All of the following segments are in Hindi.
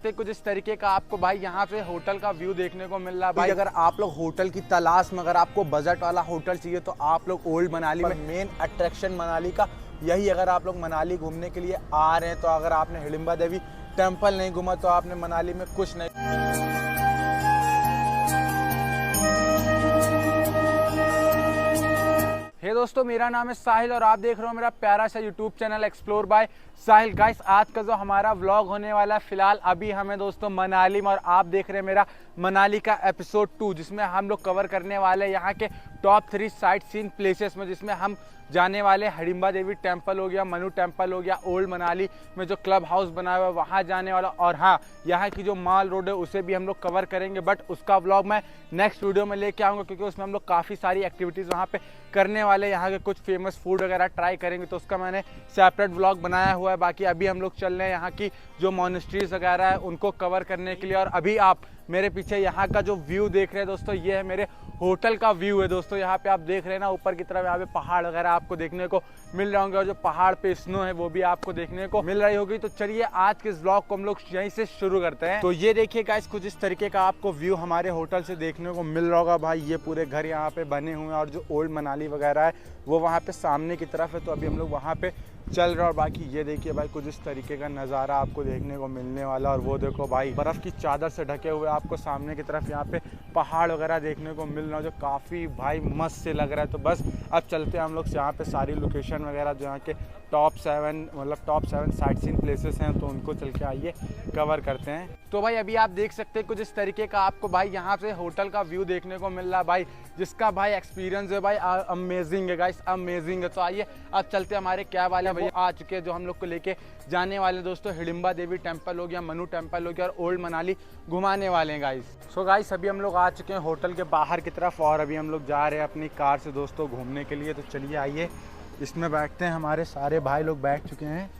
सकते हैं कुछ इस तरीके का आपको भाई यहाँ से होटल का व्यू देखने को मिल रहा है भाई। अगर आप लोग होटल की तलाश में, अगर आपको बजट वाला होटल चाहिए तो आप लोग ओल्ड मनाली में, मेन अट्रैक्शन मनाली का यही। अगर आप लोग मनाली घूमने के लिए आ रहे हैं तो अगर आपने हिडिंबा देवी टेम्पल नहीं घूमा तो आपने मनाली में कुछ नहीं। हे दोस्तों, मेरा नाम है साहिल और आप देख रहे हो मेरा प्यारा सा यूट्यूब चैनल एक्सप्लोर बाय साहिल। गाइस, आज का जो हमारा व्लॉग होने वाला है, फिलहाल अभी हमें दोस्तों मनाली में, और आप देख रहे हैं मेरा मनाली का एपिसोड 2, जिसमें हम लोग कवर करने वाले हैं यहाँ के टॉप 3 साइट सीन प्लेसेस में, जिसमें हम जाने वाले हिडिंबा देवी टेम्पल हो गया, मनु टेम्पल हो गया, ओल्ड मनाली में जो क्लब हाउस बना हुआ है वहाँ जाने वाला, और हाँ, यहाँ की जो माल रोड है उसे भी हम लोग कवर करेंगे। बट उसका व्लॉग मैं नेक्स्ट वीडियो में लेके आऊँगा, क्योंकि उसमें हम लोग काफ़ी सारी एक्टिविटीज़ वहाँ पे करने वाले, यहाँ के कुछ फेमस फूड वगैरह ट्राई करेंगे, तो उसका मैंने सेपरेट व्लॉग बनाया हुआ है। बाकी अभी हम लोग चल रहे हैं यहाँ की जो मॉनेस्ट्रीज वगैरह है उनको कवर करने के लिए। और अभी आप मेरे पीछे यहाँ का जो व्यू देख रहे हैं दोस्तों, ये है मेरे होटल का व्यू है दोस्तों। यहाँ पे आप देख रहे हैं ना ऊपर की तरफ, यहाँ पे पहाड़ वगैरह आपको देखने को मिल रहे होंगे, और जो पहाड़ पे स्नो है वो भी आपको देखने को मिल रही होगी। तो चलिए आज के इस व्लॉग को हम लोग यहीं से शुरू करते हैं। तो ये देखिए गाइस, कुछ इस तरीके का आपको व्यू हमारे होटल से देखने को मिल रहा होगा भाई। ये पूरे घर यहाँ पे बने हुए हैं, और जो ओल्ड मनाली वगैरह है वो वहाँ पे सामने की तरफ है, तो अभी हम लोग वहाँ पे चल रहा है। और बाकी ये देखिए भाई, कुछ इस तरीके का नज़ारा आपको देखने को मिलने वाला। और वो देखो भाई, बर्फ़ की चादर से ढके हुए आपको सामने की तरफ यहाँ पे पहाड़ वगैरह देखने को मिल रहा है, जो काफ़ी भाई मस्त से लग रहा है। तो बस अब चलते हैं हम लोग यहाँ पे सारी लोकेशन वगैरह जो यहाँ के टॉप 7 साइट सीन प्लेसेस हैं, तो उनको चल के आइए कवर करते हैं। तो भाई अभी आप देख सकते हैं कुछ इस तरीके का आपको भाई यहाँ से होटल का व्यू देखने को मिल रहा है भाई, जिसका भाई एक्सपीरियंस है भाई अमेजिंग है गाइस, अमेजिंग है। तो आइए अब चलते हैं, हमारे कैब वाले भैया आ चुके हैं जो हम लोग को लेके जाने वाले दोस्तों हिडिंबा देवी टेम्पल हो गया, मनु टेम्पल हो गया, और ओल्ड मनाली घुमाने वाले हैं गाइस। सो गाइस, अभी हम लोग आ चुके हैं होटल के बाहर की तरफ, और अभी हम लोग जा रहे हैं अपनी कार से दोस्तों घूमने के लिए। तो चलिए आइए इसमें बैठते हैं, हमारे सारे भाई लोग बैठ चुके हैं।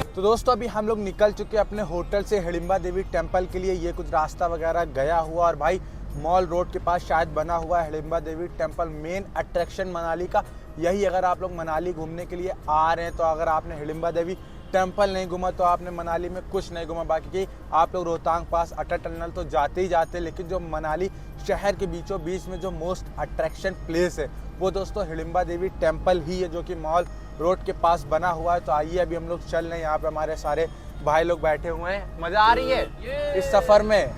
तो दोस्तों अभी हम लोग निकल चुके हैं अपने होटल से हिडिंबा देवी टेम्पल के लिए। ये कुछ रास्ता वगैरह गया हुआ, और भाई मॉल रोड के पास शायद बना हुआ है हिडिंबा देवी टेम्पल, मेन अट्रैक्शन मनाली का यही। अगर आप लोग मनाली घूमने के लिए आ रहे हैं तो अगर आपने हिडिंबा देवी टेम्पल नहीं घूमा तो आपने मनाली में कुछ नहीं घूमा। बाकी की आप लोग रोहतांग पास, अटल टनल तो जाते ही जाते, लेकिन जो मनाली शहर के बीचों बीच में जो मोस्ट अट्रैक्शन प्लेस है वो दोस्तों हिडिंबा देवी टेम्पल ही है, जो कि मॉल रोड के पास बना हुआ है। तो आइए अभी हम लोग चल रहे हैं, यहाँ पे हमारे सारे भाई लोग बैठे हुए हैं। मज़ा आ रही है इस सफ़र में?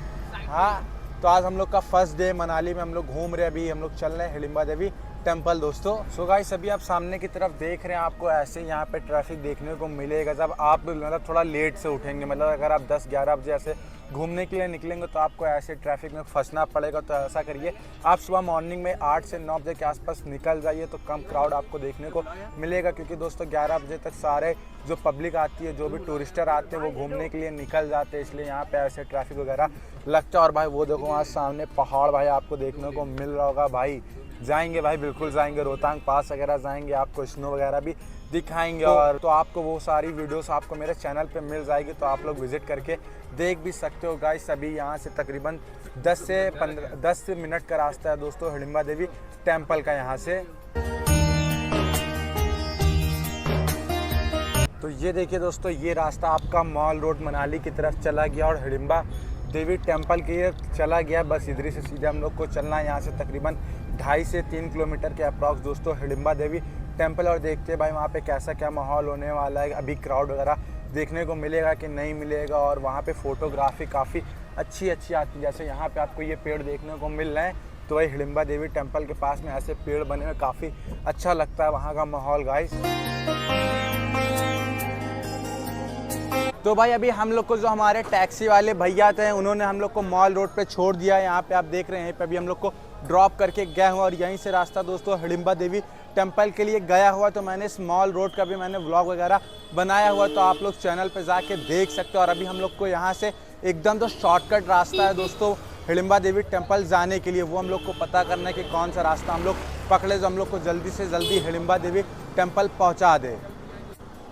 हाँ, तो आज हम लोग का फर्स्ट डे मनाली में, हम लोग घूम रहे हैं। अभी हम लोग चल रहे हैं हिडिंबा देवी टेम्पल दोस्तों। सो गाइस, अभी आप सामने की तरफ देख रहे हैं, आपको ऐसे यहाँ पे ट्रैफिक देखने को मिलेगा जब आप मतलब थोड़ा लेट से उठेंगे। मतलब अगर आप 10-11 बजे ऐसे घूमने के लिए निकलेंगे तो आपको ऐसे ट्रैफिक में फंसना पड़ेगा। तो ऐसा करिए, आप सुबह मॉर्निंग में 8 से 9 बजे के आसपास निकल जाइए, तो कम क्राउड आपको देखने को मिलेगा। क्योंकि दोस्तों 11 बजे तक सारे जो पब्लिक आती है, जो भी टूरिस्टर आते हैं, वो घूमने के लिए निकल जाते हैं, इसलिए यहाँ पे ऐसे ट्रैफिक वगैरह लगता है। और भाई वो देखो वहाँ सामने पहाड़ भाई आपको देखने को मिल रहा होगा भाई। जाएंगे भाई, बिल्कुल जाएंगे, रोहतांग पास वगैरह जाएंगे, आपको स्नो वगैरह भी दिखाएंगे। और तो आपको वो सारी वीडियोस आपको मेरे चैनल पे मिल जाएगी, तो आप लोग विजिट करके देख भी सकते हो गाइस। अभी यहाँ से तकरीबन 10 मिनट का रास्ता है दोस्तों हिडिंबा देवी टेम्पल का यहाँ से। तो ये देखिए दोस्तों, ये रास्ता आपका मॉल रोड मनाली की तरफ चला गया और हिडिंबा देवी टेम्पल की चला गया। बस इधर से सीधे हम लोग को चलना है, यहाँ से तकरीबन 2.5 से 3 किलोमीटर के अप्रॉक्स दोस्तों हिडिंबा देवी टेम्पल। और देखते हैं भाई वहाँ पे कैसा क्या माहौल होने वाला है, अभी क्राउड वगैरह देखने को मिलेगा कि नहीं मिलेगा। और वहाँ पे फ़ोटोग्राफी काफ़ी अच्छी आती है, जैसे यहाँ पे आपको ये पेड़ देखने को मिल रहे हैं, तो वही हिडिंबा देवी टेम्पल के पास में ऐसे पेड़ बने हुए, काफ़ी अच्छा लगता है वहाँ का माहौल गाइस। तो भाई अभी हम लोग को जो हमारे टैक्सी वाले भैया थे उन्होंने हम लोग को मॉल रोड पे छोड़ दिया। यहाँ पे आप देख रहे हैं, पे अभी हम लोग को ड्रॉप करके गए हुआ, और यहीं से रास्ता दोस्तों हिडिंबा देवी टेम्पल के लिए गया हुआ। तो मैंने इस मॉल रोड का भी मैंने व्लॉग वगैरह बनाया हुआ, तो आप लोग चैनल पे जाके देख सकते हो। और अभी हम लोग को यहाँ से एकदम तो शॉर्टकट रास्ता है दोस्तों हिडिंबा देवी टेम्पल जाने के लिए, वो हम लोग को पता करना है कि कौन सा रास्ता हम लोग पकड़े जो हम लोग को जल्दी से जल्दी हिडिंबा देवी टेम्पल पहुँचा दे।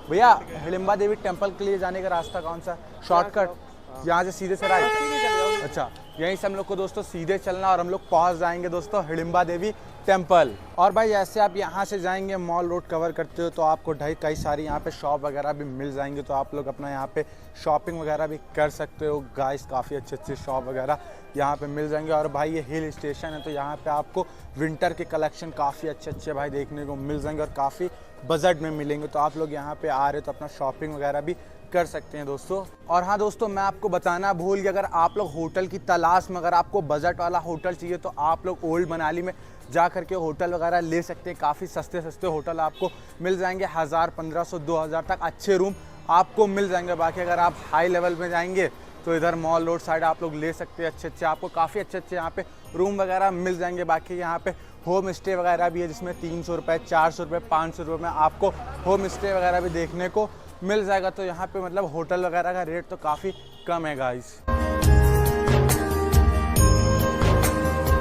भैया हिडिंबा देवी टेम्पल के लिए जाने का रास्ता कौन सा? शॉर्टकट यहाँ से सीधे से राइट? अच्छा, यहीं से हम लोग को दोस्तों सीधे चलना और हम लोग पहुँच जाएंगे दोस्तों हिडिंबा देवी टेम्पल। और भाई ऐसे आप यहाँ से जाएंगे मॉल रोड कवर करते हो तो आपको कई सारी यहाँ पे शॉप वगैरह भी मिल जाएंगे, तो आप लोग अपना यहाँ पे शॉपिंग वगैरह भी कर सकते हो गाइस। काफ़ी अच्छे शॉप वगैरह यहाँ पे मिल जाएंगे। और भाई ये हिल स्टेशन है तो यहाँ पे आपको विंटर के कलेक्शन काफ़ी अच्छे भाई देखने को मिल जाएंगे और काफ़ी बजट में मिलेंगे। तो आप लोग यहाँ पे आ रहे हो तो अपना शॉपिंग वगैरह भी कर सकते हैं दोस्तों। और हाँ दोस्तों, मैं आपको बताना भूल गया, अगर आप लोग होटल की तलाश में, अगर आपको बजट वाला होटल चाहिए तो आप लोग ओल्ड मनाली में जा करके होटल वगैरह ले सकते हैं। काफ़ी सस्ते होटल आपको मिल जाएंगे, 1000, 1500, 2000 तक अच्छे रूम आपको मिल जाएंगे। बाकी अगर आप हाई लेवल में जाएंगे तो इधर मॉल रोड साइड आप लोग ले सकते हैं अच्छे आपको काफ़ी अच्छे यहाँ पे रूम वगैरह मिल जाएंगे। बाकी यहाँ पे होम स्टे वगैरह भी है जिसमें 300 रुपये, 400 रुपये, 500 रुपये में आपको होम स्टे वगैरह भी देखने को मिल जाएगा। तो यहाँ पे मतलब होटल वगैरह का रेट तो काफ़ी कम है गाइस।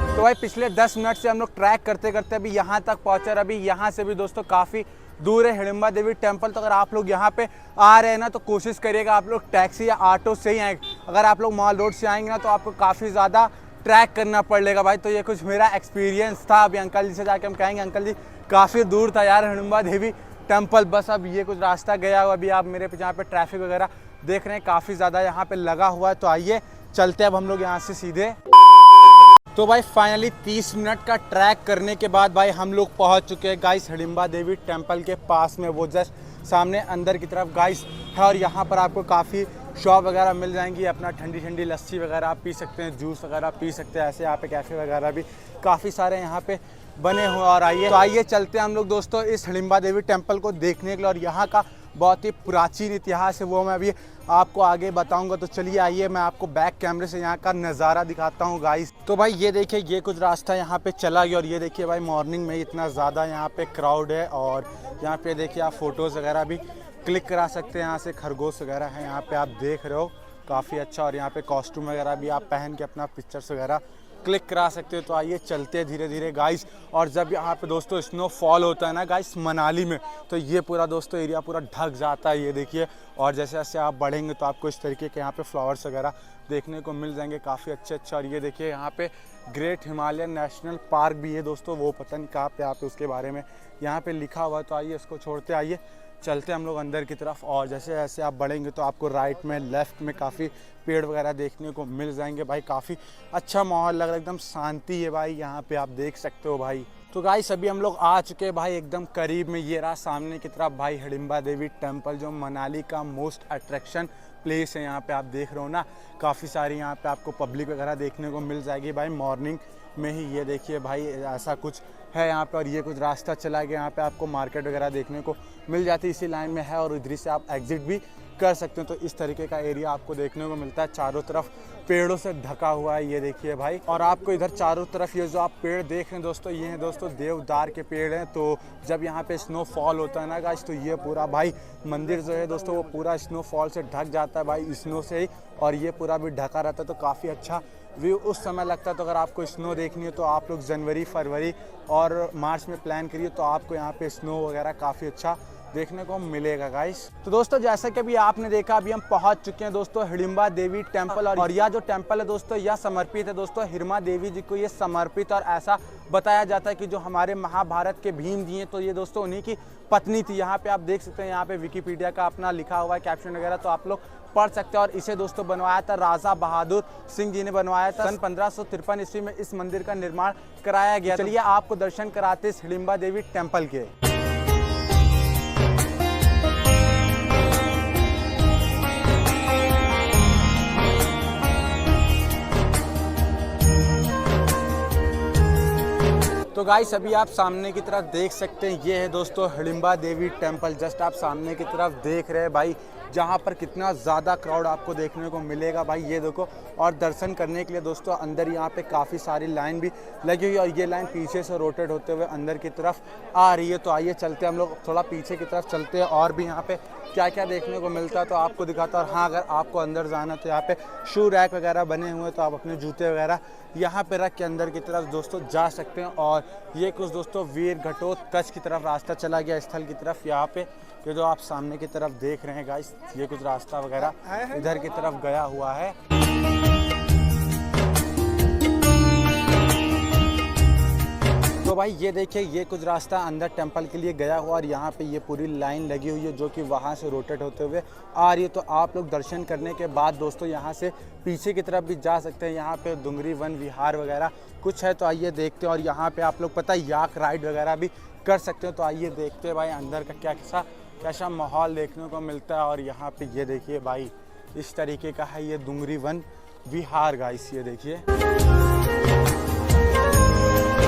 तो भाई पिछले 10 मिनट से हम लोग ट्रैक करते करते अभी यहाँ तक पहुँचे और अभी यहाँ से भी दोस्तों काफ़ी दूर है हिडिंबा देवी टेम्पल। तो अगर आप लोग यहाँ पे आ रहे हैं ना तो कोशिश करिएगा आप लोग टैक्सी या ऑटो से ही आए। अगर आप लोग मॉल रोड से आएंगे ना तो आपको काफ़ी ज़्यादा ट्रैक करना पड़ेगा भाई। तो ये कुछ मेरा एक्सपीरियंस था। अभी अंकल जी से जाके हम कहेंगे अंकल जी काफ़ी दूर था यार हिडिंबा देवी टेम्पल, बस अब ये कुछ रास्ता गया हुआ। अभी आप मेरे पे यहाँ पे ट्रैफिक वगैरह देख रहे हैं काफ़ी ज़्यादा यहाँ पे लगा हुआ है। तो आइए चलते अब हम लोग यहाँ से सीधे। तो भाई फाइनली 30 मिनट का ट्रैक करने के बाद भाई हम लोग पहुँच चुके हैं गाइस हिडिंबा देवी टेम्पल के पास में, वो जस्ट सामने अंदर की तरफ गाइस है। और यहाँ पर आपको काफ़ी शॉप वगैरह मिल जाएंगी, अपना ठंडी लस्सी वगैरह आप पी सकते हैं, जूस वगैरह पी सकते हैं। ऐसे यहाँ पे कैफ़े वगैरह भी काफ़ी सारे यहाँ पे बने हुए। और आइए चलते हैं हम लोग दोस्तों इस हिडिंबा देवी टेम्पल को देखने के लिए। और यहाँ का बहुत ही प्राचीन इतिहास है वो मैं अभी आपको आगे बताऊंगा। तो चलिए आइए मैं आपको बैक कैमरे से यहाँ का नज़ारा दिखाता हूँ गाइस। तो भाई ये देखिए ये कुछ रास्ता यहाँ पे चला गया और ये देखिए भाई मॉर्निंग में इतना ज़्यादा यहाँ पे क्राउड है। और यहाँ पे देखिए आप फ़ोटोज़ वगैरह भी क्लिक करा सकते हैं। यहाँ से खरगोश वगैरह है यहाँ पे आप देख रहे हो, काफ़ी अच्छा। और यहाँ पे कॉस्ट्यूम वगैरह भी आप पहन के अपना पिक्चर्स वगैरह क्लिक करा सकते हो। तो आइए चलते हैं धीरे धीरे गाइस। और जब यहाँ पे दोस्तों स्नोफॉल होता है ना गाइस मनाली में, तो ये पूरा दोस्तों एरिया पूरा ढक जाता है, ये देखिए। और जैसे जैसे आप बढ़ेंगे तो आपको इस तरीके के यहाँ पे फ्लावर्स वगैरह देखने को मिल जाएंगे काफ़ी अच्छे। और ये देखिए यहाँ पे ग्रेट हिमालयन नेशनल पार्क भी है दोस्तों, वो पता नहीं कहाँ पे आप उसके बारे में यहाँ पे लिखा हुआ है। तो आइए इसको छोड़ते आइए चलते हम लोग अंदर की तरफ। और जैसे जैसे आप बढ़ेंगे तो आपको राइट में लेफ़्ट में काफ़ी पेड़ वगैरह देखने को मिल जाएंगे भाई। काफ़ी अच्छा माहौल लग रहा है, एकदम शांति है भाई यहाँ पे, आप देख सकते हो भाई। तो गाइस अभी हम लोग आ चुके हैं भाई एकदम करीब में, ये रहा सामने की तरफ भाई हिडिंबा देवी टेम्पल, जो मनाली का मोस्ट अट्रैक्शन प्लेस है। यहाँ पे आप देख रहे हो ना काफ़ी सारी यहाँ पे आपको पब्लिक वगैरह देखने को मिल जाएगी भाई मॉर्निंग में ही। ये देखिए भाई ऐसा कुछ है यहाँ पे। और ये कुछ रास्ता चला गया, यहाँ पे आपको मार्केट वगैरह देखने को मिल जाती है, इसी लाइन में है। और इधर से आप एग्जिट भी कर सकते हैं। तो इस तरीके का एरिया आपको देखने को मिलता है, चारों तरफ पेड़ों से ढका हुआ है, ये देखिए भाई। और आपको इधर चारों तरफ ये जो आप पेड़ देख रहे हैं दोस्तों, ये हैं दोस्तों देवदार के पेड़ हैं। तो जब यहाँ पे स्नोफॉल होता है ना गाइस, तो ये पूरा भाई मंदिर जो है दोस्तों वो पूरा स्नोफॉल से ढक जाता है भाई, स्नो से ही। और ये पूरा भी ढका रहता है, तो काफ़ी अच्छा व्यू उस समय लगता है। तो अगर आपको स्नो देखनी है तो आप लोग जनवरी, फरवरी और मार्च में प्लान करिए, तो आपको यहाँ पे स्नो वगैरह काफ़ी अच्छा देखने को मिलेगा गाइस। तो दोस्तों जैसा कि अभी आपने देखा, अभी हम पहुंच चुके हैं दोस्तों हिडिंबा देवी टेम्पल। और यह जो टेम्पल है दोस्तों यह समर्पित है दोस्तों हिडिंबा देवी जी को, ये समर्पित। और ऐसा बताया जाता है कि जो हमारे महाभारत के भीम जी हैं तो ये दोस्तों उन्हीं की पत्नी थी। यहाँ पे आप देख सकते हैं, यहाँ पे विकीपीडिया का अपना लिखा हुआ है कैप्शन वगैरह, तो आप लोग पढ़ सकते हैं। और इसे दोस्तों बनवाया था राजा बहादुर सिंह जी ने बनवाया था। सन 1553 ईस्वी में इस मंदिर का निर्माण कराया गया। चलिए आपको दर्शन कराते इस हिडिंबा देवी टेम्पल के। तो गाइस अभी आप सामने की तरफ देख सकते हैं, ये है दोस्तों हिडिंबा देवी टेम्पल। जस्ट आप सामने की तरफ देख रहे हैं भाई, जहाँ पर कितना ज़्यादा क्राउड आपको देखने को मिलेगा भाई, ये देखो। और दर्शन करने के लिए दोस्तों अंदर यहाँ पे काफ़ी सारी लाइन भी लगी हुई है। और ये लाइन पीछे से रोटेट होते हुए अंदर की तरफ आ रही है। तो आइए चलते हम लोग थोड़ा पीछे की तरफ चलते हैं, और भी यहाँ पे क्या क्या देखने को मिलता है तो आपको दिखाता है। और हाँ, अगर आपको अंदर जाना तो यहाँ पे शू रैक वगैरह बने हुए हैं, तो आप अपने जूते वगैरह यहाँ पे रख के अंदर की तरफ दोस्तों जा सकते हैं। और ये कुछ दोस्तों वीर घटोत्कच की तरफ रास्ता चला गया स्थल की तरफ। यहाँ पे ये जो आप सामने की तरफ देख रहे हैं गाइस, ये कुछ रास्ता वगैरह इधर की तरफ गया हुआ है। तो भाई ये देखिए, ये कुछ रास्ता अंदर टेंपल के लिए गया हुआ और यहाँ पे ये पूरी लाइन लगी हुई है जो कि वहाँ से रोटेट होते हुए आ रही है। तो आप लोग दर्शन करने के बाद दोस्तों यहाँ से पीछे की तरफ भी जा सकते हैं। यहाँ पे डुंगरी वन विहार वगैरह कुछ है, तो आइए देखते हैं। और यहाँ पे आप लोग पता है याक राइड वगैरह भी कर सकते हो। तो आइए देखते हैं भाई अंदर का कैसा माहौल देखने को मिलता है। और यहाँ पे ये देखिए भाई, इस तरीके का है ये डुंगरी वन विहार गाइस, ये देखिए।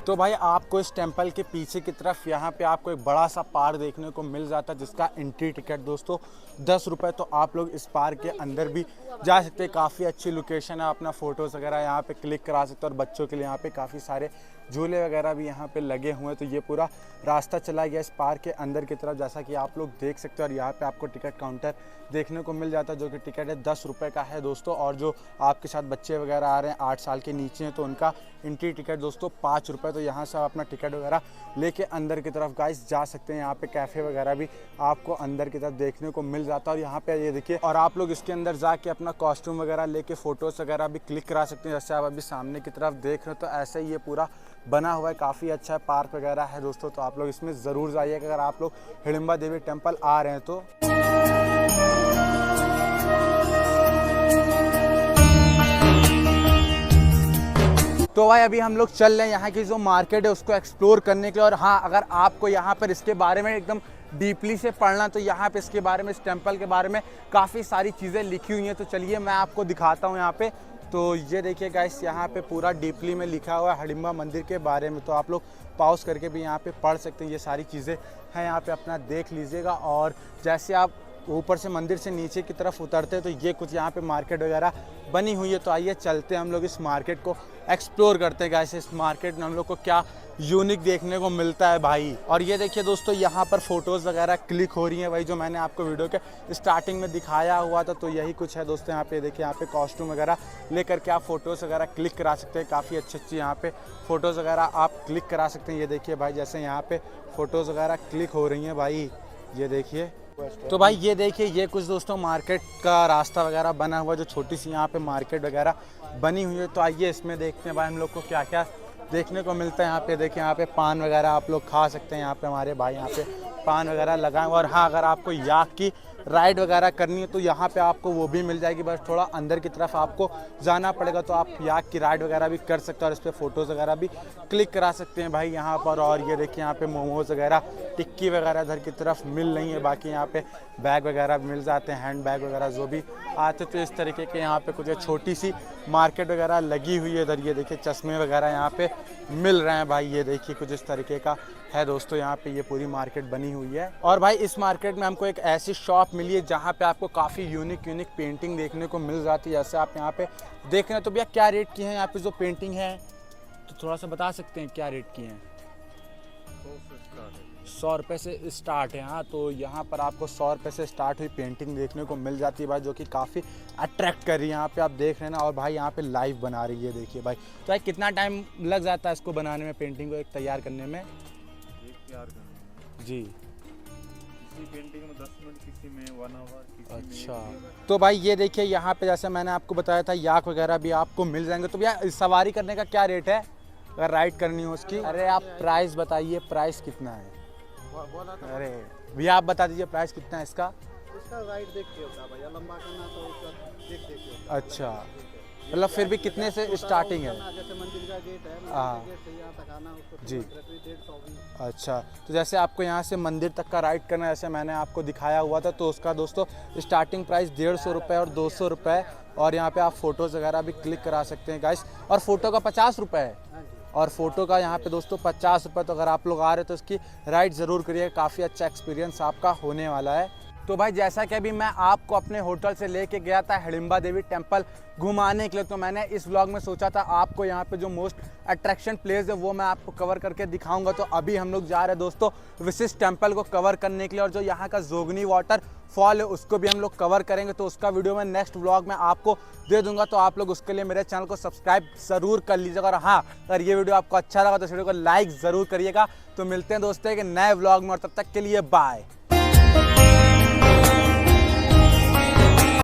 तो भाई आपको इस टेंपल के पीछे की तरफ यहाँ पे आपको एक बड़ा सा पार्क देखने को मिल जाता है जिसका एंट्री टिकट दोस्तों 10 रुपये। तो आप लोग इस पार्क के अंदर भी जा सकते हैं। काफ़ी अच्छी लोकेशन है, अपना फ़ोटोज़ वगैरह यहाँ पे क्लिक करा सकते हो। और बच्चों के लिए यहाँ पे काफ़ी सारे झूले वगैरह भी यहाँ पे लगे हुए हैं। तो ये पूरा रास्ता चला गया इस पार्क के अंदर की तरफ, जैसा कि आप लोग देख सकते हो। और यहाँ पे आपको टिकट काउंटर देखने को मिल जाता है जो कि टिकट है 10 रुपये का है दोस्तों। और जो आपके साथ बच्चे वगैरह आ रहे हैं 8 साल के नीचे हैं तो उनका एंट्री टिकट दोस्तों 5 रुपये। तो यहाँ से आप अपना टिकट वगैरह लेके अंदर की तरफ गाइस जा सकते हैं। यहाँ पे कैफ़े वगैरह भी आपको अंदर की तरफ देखने को मिल जाता है। और यहाँ पे ये देखिए, और आप लोग इसके अंदर जाके अपना कॉस्ट्यूम वगैरह लेके फ़ोटोज़ वगैरह भी क्लिक करा सकते हैं। जैसे आप अभी सामने की तरफ देख रहे हो तो ऐसे ही ये पूरा बना हुआ है, काफ़ी अच्छा है, पार्क वगैरह है दोस्तों। तो आप लोग इसमें ज़रूर जाइएगा अगर आप लोग हिडिंबा देवी टेम्पल आ रहे हैं तो। तो भाई अभी हम लोग चल रहे हैं यहाँ की जो मार्केट है उसको एक्सप्लोर करने के लिए। और हाँ, अगर आपको यहाँ पर इसके बारे में एकदम डीपली से पढ़ना तो यहाँ पे इसके बारे में, इस टेंपल के बारे में काफ़ी सारी चीज़ें लिखी हुई हैं। तो चलिए मैं आपको दिखाता हूँ यहाँ पे। तो ये देखिए गाइस, यहाँ पे पूरा डीपली में लिखा हुआ है हिडिंबा मंदिर के बारे में। तो आप लोग पॉज करके भी यहाँ पे पढ़ सकते हैं। ये सारी चीज़ें हैं यहाँ पे, अपना देख लीजिएगा। और जैसे आप ऊपर से मंदिर से नीचे की तरफ उतरते हैं तो ये कुछ यहाँ पे मार्केट वगैरह बनी हुई है। तो आइए चलते हैं हम लोग इस मार्केट को एक्सप्लोर करते हैं गाइस। इस मार्केट में हम लोग को क्या यूनिक देखने को मिलता है भाई। और ये देखिए दोस्तों, यहाँ पर फ़ोटोज़ वगैरह क्लिक हो रही हैं भाई, जो मैंने आपको वीडियो के स्टार्टिंग में दिखाया हुआ था। तो यही कुछ है दोस्तों। यहाँ पे देखिए, यहाँ पे कॉस्ट्यूम वगैरह लेकर के आप फ़ोटोज़ वगैरह क्लिक करा सकते हैं। काफ़ी अच्छी यहाँ पे फ़ोटोज़ वगैरह आप क्लिक करा सकते हैं। ये देखिए भाई, जैसे यहाँ पे फ़ोटोज़ वगैरह क्लिक हो रही हैं भाई, ये देखिए। तो भाई ये देखिए, ये कुछ दोस्तों मार्केट का रास्ता वगैरह बना हुआ है, जो छोटी सी यहाँ पे मार्केट वगैरह बनी हुई है। तो आइए इसमें देखते हैं भाई हम लोग को क्या क्या देखने को मिलता है। यहाँ पे देखिए, यहाँ पे पान वगैरह आप लोग खा सकते हैं। यहाँ पे हमारे भाई यहाँ पे पान वगैरह लगाए हुए। और हाँ, अगर आपको याक की राइड वगैरह करनी है तो यहाँ पे आपको वो भी मिल जाएगी, बस थोड़ा अंदर की तरफ आपको जाना पड़ेगा। तो आप याक की राइड वगैरह भी कर सकते हो और इस पर फ़ोटोज़ वगैरह भी क्लिक करा सकते हैं भाई यहाँ पर। और ये देखिए, यहाँ पे मोमोज़ वगैरह, टिक्की वगैरह इधर की तरफ मिल रही है। बाकी यहाँ पे बैग वगैरह भी मिल जाते हैं, हैंड बैग वगैरह जो भी आते। तो इस तरीके के यहाँ पे कुछ छोटी सी मार्केट वगैरह लगी हुई है इधर। ये देखिए, चश्मे वगैरह यहाँ पे मिल रहे हैं भाई। ये देखिए, कुछ इस तरीके का है दोस्तों, यहाँ पे ये पूरी मार्केट बनी हुई है। और भाई इस मार्केट में हमको एक ऐसी शॉप मिली है जहाँ पे आपको काफ़ी यूनिक पेंटिंग देखने को मिल जाती है। जैसे आप यहाँ पे देख रहे हैं। तो भैया क्या रेट की है यहाँ पे जो पेंटिंग है, तो थोड़ा सा बता सकते हैं क्या रेट की हैं? 100 रुपये से स्टार्ट है। हाँ, तो यहाँ पर आपको 100 रुपये से स्टार्ट हुई पेंटिंग देखने को मिल जाती है भाई, जो कि काफ़ी अट्रैक्ट कर रही है। यहाँ पे आप देख रहे हैं ना। और भाई यहाँ पे लाइव बना रही है, देखिए भाई। तो भाई कितना टाइम लग जाता है इसको बनाने में, पेंटिंग को एक तैयार करने में? जी, किसी पेंटिंग में 10 मिनट, किसी में 1 आवर। अच्छा। तो भाई ये देखिए, यहाँ पे जैसे मैंने आपको बताया था याक वगैरह भी आपको मिल जाएंगे। तो भैया सवारी करने का क्या रेट है अगर राइड करनी हो उसकी? अरे आप प्राइस बताइए, प्राइस कितना है? अरे भैया आप बता दीजिए प्राइस कितना है इसका? इसका राइड देख के होता है भैया, लंबा करना तो उसका देख के होता है। अच्छा, मतलब फिर भी कितने से स्टार्टिंग है? जैसे मंदिर का गेट है, हाँ गेट से यहाँ तक आना उसको जी। 150 अच्छा, तो जैसे आपको यहाँ से मंदिर तक का राइड करना है, जैसे मैंने आपको दिखाया हुआ था, तो उसका दोस्तों स्टार्टिंग प्राइस 150 रुपये और 200 रुपये। और यहाँ पे आप फ़ोटोज़ वगैरह भी क्लिक करा सकते हैं गाइस। और फ़ोटो का 50 रुपये है। और फ़ोटो का यहाँ पे दोस्तों 50 रुपये। तो अगर आप लोग आ रहे हो तो इसकी राइड ज़रूर करिए, काफ़ी अच्छा एक्सपीरियंस आपका होने वाला है। तो भाई जैसा कि अभी मैं आपको अपने होटल से लेके गया था हिडिंबा देवी टेंपल घुमाने के लिए, तो मैंने इस व्लॉग में सोचा था आपको यहाँ पे जो मोस्ट अट्रैक्शन प्लेस है वो मैं आपको कवर करके दिखाऊंगा। तो अभी हम लोग जा रहे हैं दोस्तों विशिष्ट टेंपल को कवर करने के लिए, और जो यहाँ का जोगनी वाटर फॉल है उसको भी हम लोग कवर करेंगे। तो उसका वीडियो मैं नेक्स्ट व्लॉग में आपको दे दूंगा। तो आप लोग उसके लिए मेरे चैनल को सब्सक्राइब ज़रूर कर लीजिएगा। और हाँ, अगर ये वीडियो आपको अच्छा लगा तो इस वीडियो को लाइक ज़रूर करिएगा। तो मिलते हैं दोस्तों एक नए व्लॉग में, और तब तक के लिए बाय।